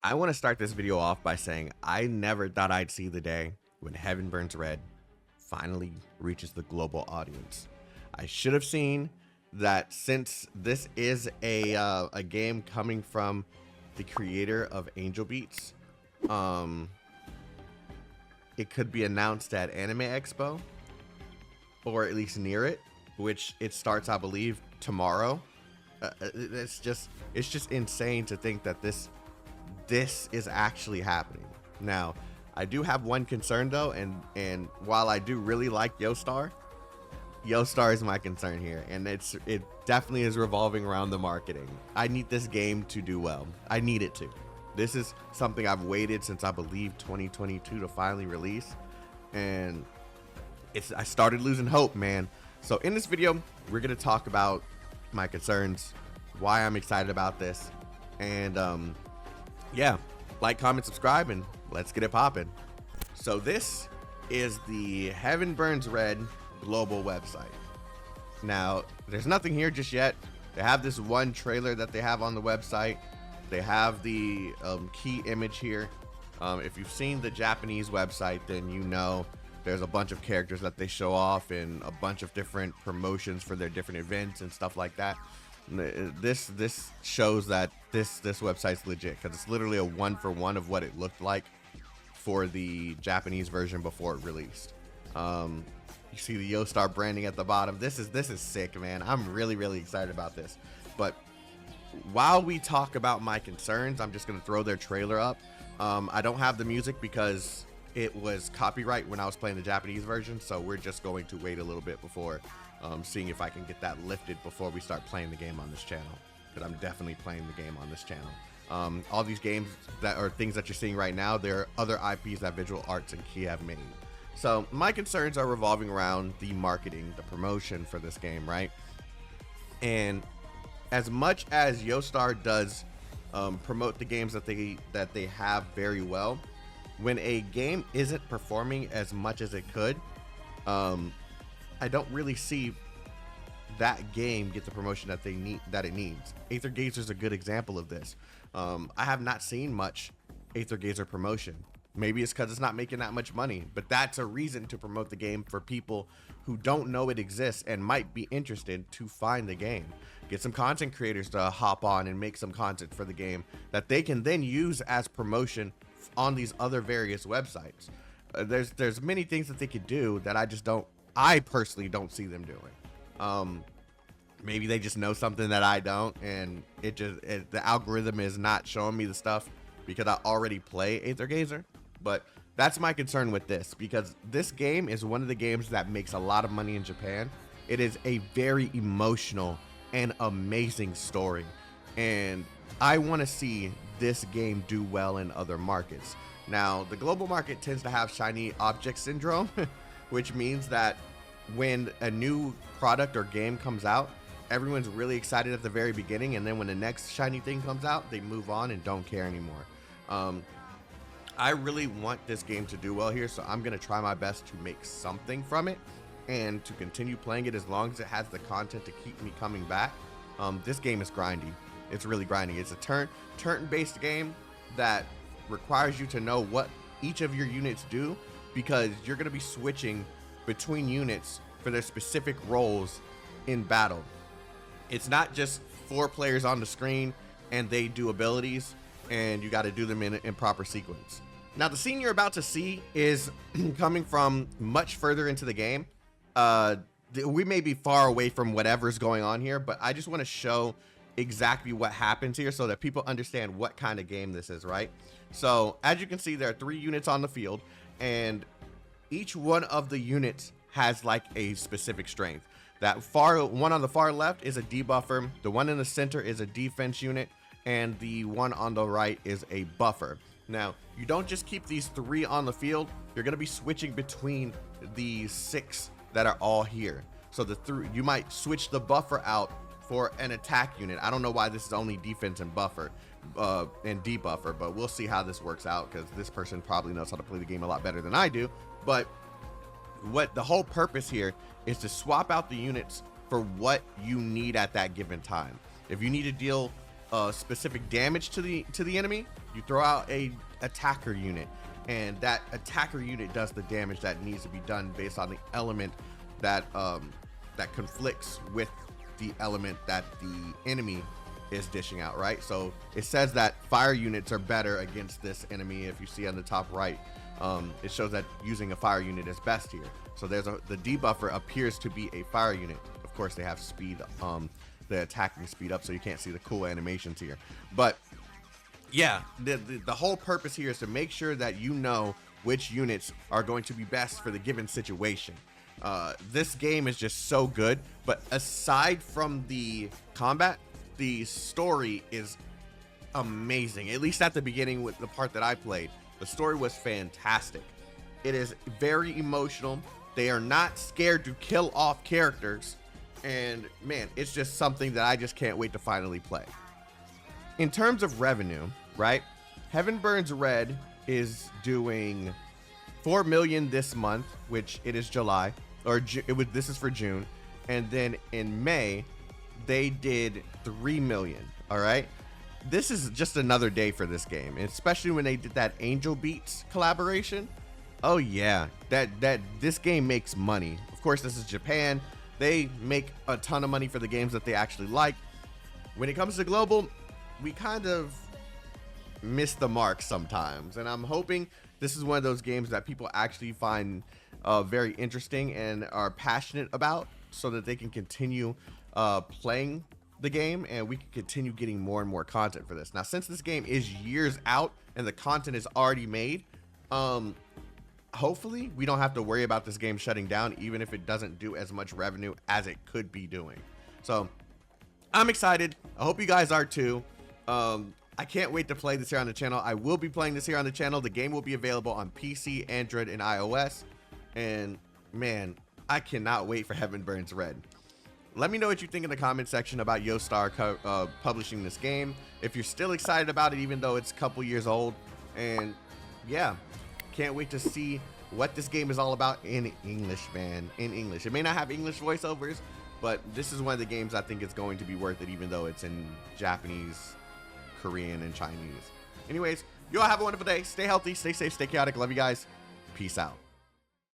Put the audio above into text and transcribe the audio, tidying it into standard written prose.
I want to start this video off by saying I never thought I'd see the day when Heaven Burns Red finally reaches the global audience. I should have seen that since this is a game coming from the creator of Angel Beats, it could be announced at Anime Expo or at least near it, which it starts, I believe, tomorrow. It's just insane to think that this is actually happening. Now, I do have one concern though, and while I do really like Yostar is my concern here, and it definitely is revolving around the marketing. I need this game to do well. I need it to. This is something I've waited since I believe 2022 to finally release, and I started losing hope, man. So in this video, we're gonna talk about my concerns, why I'm excited about this, and yeah, like, comment, subscribe, and let's get it popping. So this is the Heaven Burns Red global website. Now, there's nothing here just yet. They have this one trailer that they have on the website. They have the key image here. If you've seen the Japanese website, then you know there's a bunch of characters that they show off and a bunch of different promotions for their different events and stuff like that. This shows that this website's legit, because it's literally a one-for-one of what it looked like for the Japanese version before it released. You see the Yostar branding at the bottom. This is sick, man. I'm really excited about this. But while we talk about my concerns, I'm just gonna throw their trailer up. I don't have the music because it was copyright when I was playing the Japanese version, so we're just going to wait a little bit before seeing if I can get that lifted before we start playing the game on this channel, because I'm definitely playing the game on this channel. All these games that are things that you're seeing right now, they're other IPs that Visual Arts and Key have made. So my concerns are revolving around the marketing, the promotion for this game, right? And as much as Yostar does promote the games that they have very well, when a game isn't performing as much as it could, I don't really see that game get the promotion that it needs. Aether Gazer is a good example of this. I have not seen much Aether Gazer promotion. Maybe it's because it's not making that much money, but that's a reason to promote the game for people who don't know it exists and might be interested to find the game. Get some content creators to hop on and make some content for the game that they can then use as promotion on these other various websites. There's many things that they could do that I personally don't see them doing. Maybe they just know something that I don't, and the algorithm is not showing me the stuff because I already play Aether Gazer. But that's my concern with this, because this game is one of the games that makes a lot of money in Japan. It is a very emotional and amazing story, and I want to see this game do well in other markets. Now, the global market tends to have shiny object syndrome, which means that when a new product or game comes out, everyone's really excited at the very beginning, and then when the next shiny thing comes out, they move on and don't care anymore. I really want this game to do well here, so I'm going to try my best to make something from it and to continue playing it as long as it has the content to keep me coming back. This game is grindy. It's really grinding. It's a turn-based game that requires you to know what each of your units do, because you're going to be switching between units for their specific roles in battle. It's not just 4 players on the screen and they do abilities and you got to do them in proper sequence. Now, the scene you're about to see is coming from much further into the game. We may be far away from whatever's going on here, but I just want to show exactly what happens here so that people understand what kind of game this is, right? So as you can see, there are 3 units on the field, and each one of the units has like a specific strength. That one on the far left is a debuffer, the one in the center is a defense unit, and the one on the right is a buffer. Now, you don't just keep these 3 on the field, you're going to be switching between the 6 that are all here. So you might switch the buffer out for an attack unit. I don't know why this is only defense and buffer and debuffer, but we'll see how this works out, because this person probably knows how to play the game a lot better than I do. But what the whole purpose here is to swap out the units for what you need at that given time. If you need to deal specific damage to the enemy, you throw out a attacker unit, and that attacker unit does the damage that needs to be done based on the element that that conflicts with the element that the enemy is dishing out, right? So it says that fire units are better against this enemy. If you see on the top right, it shows that using a fire unit is best here. So there's the debuffer appears to be a fire unit. Of course, they have speed, the attacking speed up, so you can't see the cool animations here. But yeah, the whole purpose here is to make sure that you know which units are going to be best for the given situation. This game is just so good, but aside from the combat, the story is amazing. At least at the beginning with the part that I played, the story was fantastic. It is very emotional. They are not scared to kill off characters, and man, it's just something that I just can't wait to finally play. In terms of revenue, right, Heaven Burns Red is doing 4 million this month, which it is July, or this is for June, and then in May they did 3 million. All right, this is just another day for this game, and especially when they did that Angel Beats collaboration. Oh yeah, this game makes money. Of course, this is Japan. They make a ton of money for the games that they actually like. When it comes to global, we kind of miss the mark sometimes, and I'm hoping this is one of those games that people actually find very interesting and are passionate about, so that they can continue playing the game, and we can continue getting more and more content for this. Now, since this game is years out and the content is already made, hopefully we don't have to worry about this game shutting down, even if it doesn't do as much revenue as it could be doing. So I'm excited. I hope you guys are too. I can't wait to play this here on the channel. I will be playing this here on the channel. The game will be available on PC, Android, and iOS. And man, I cannot wait for Heaven Burns Red. Let me know what you think in the comment section about YoStar publishing this game. If you're still excited about it, even though it's a couple years old. And yeah, can't wait to see what this game is all about in English, man. In English. It may not have English voiceovers, but this is one of the games I think it's going to be worth it, even though it's in Japanese, Korean, and Chinese. Anyways, you all have a wonderful day. Stay healthy, stay safe, stay chaotic. Love you guys. Peace out.